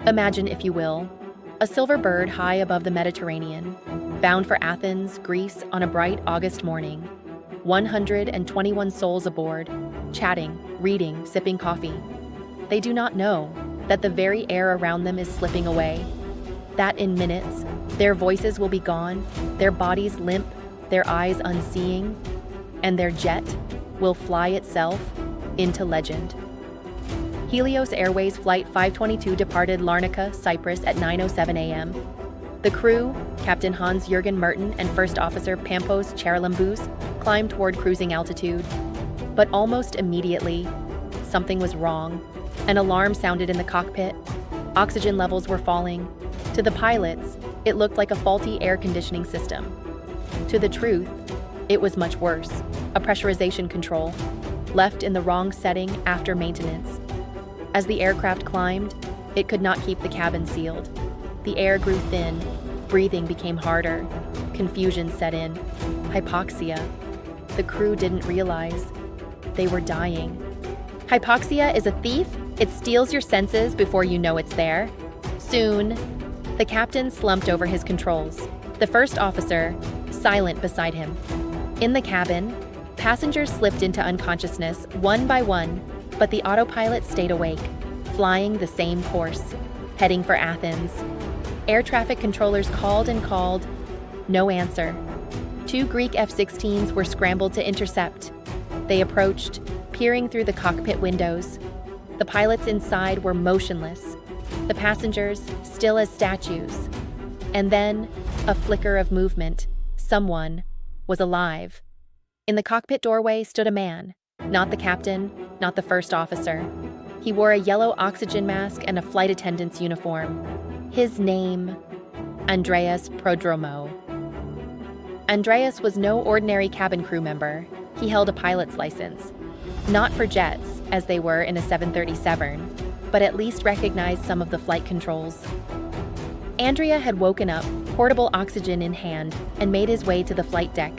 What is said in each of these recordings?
Imagine, if you will, a silver bird high above the Mediterranean, bound for Athens, Greece on a bright August morning. 121 souls aboard, chatting, reading, sipping coffee. They do not know that the very air around them is slipping away, that in minutes, their voices will be gone, their bodies limp, their eyes unseeing, and their jet will fly itself into legend. Helios Airways Flight 522 departed Larnaca, Cyprus at 9:07 a.m. The crew, Captain Hans-Jürgen Merten and First Officer Pampos Charalambous, climbed toward cruising altitude. But almost immediately, something was wrong. An alarm sounded in the cockpit. Oxygen levels were falling. To the pilots, it looked like a faulty air conditioning system. To the truth, it was much worse. A pressurization control, left in the wrong setting after maintenance. As the aircraft climbed, it could not keep the cabin sealed. The air grew thin, breathing became harder, confusion set in, hypoxia. The crew didn't realize they were dying. Hypoxia is a thief. It steals your senses before you know it's there. Soon, the captain slumped over his controls, the first officer silent beside him. In the cabin, passengers slipped into unconsciousness one by one, but the autopilot stayed awake, flying the same course, heading for Athens. Air traffic controllers called and called. No answer. 2 Greek F-16s were scrambled to intercept. They approached, peering through the cockpit windows. The pilots inside were motionless, the passengers still as statues. And then, a flicker of movement. Someone was alive. In the cockpit doorway stood a man, not the captain, not the first officer. He wore a yellow oxygen mask and a flight attendant's uniform. His name, Andreas Prodromou. Andreas was no ordinary cabin crew member. He held a pilot's license. Not for jets, as they were in a 737, but at least recognized some of the flight controls. Andrea had woken up, portable oxygen in hand, and made his way to the flight deck,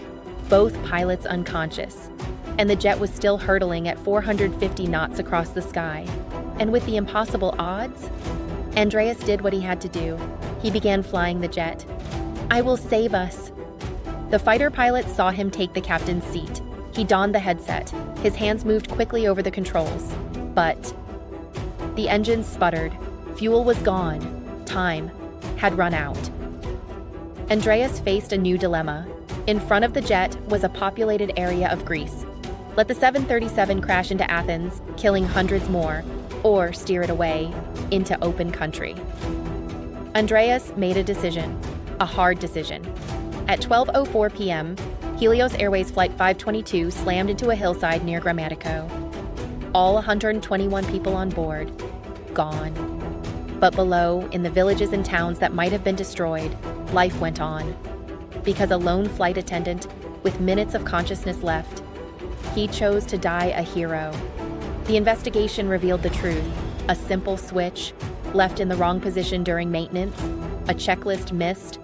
both pilots unconscious. And the jet was still hurtling at 450 knots across the sky. And with the impossible odds, Andreas did what he had to do. He began flying the jet. "I will save us." The fighter pilot saw him take the captain's seat. He donned the headset. His hands moved quickly over the controls. But the engines sputtered. Fuel was gone. Time had run out. Andreas faced a new dilemma. In front of the jet was a populated area of Greece. Let the 737 crash into Athens, killing hundreds more, or steer it away into open country. Andreas made a decision, a hard decision. At 12:04 p.m., Helios Airways Flight 522 slammed into a hillside near Grammatico. All 121 people on board, gone. But below, in the villages and towns that might have been destroyed, life went on. Because a lone flight attendant, with minutes of consciousness left, he chose to die a hero. The investigation revealed the truth. A simple switch, left in the wrong position during maintenance, a checklist missed,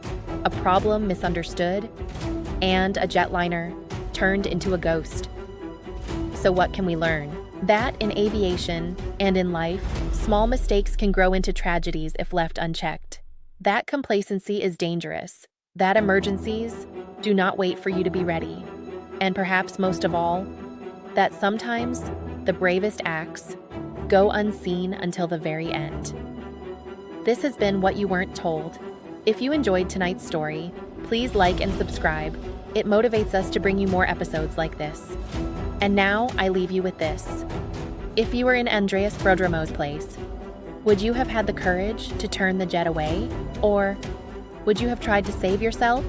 a problem misunderstood, and a jetliner turned into a ghost. So what can we learn? That in aviation and in life, small mistakes can grow into tragedies if left unchecked. That complacency is dangerous. That emergencies do not wait for you to be ready. And perhaps most of all, that sometimes the bravest acts go unseen until the very end. This has been What You Weren't Told. If you enjoyed tonight's story, please like and subscribe. It motivates us to bring you more episodes like this. And now I leave you with this. If you were in Andreas Prodromou's place, would you have had the courage to turn the jet away? Or would you have tried to save yourself?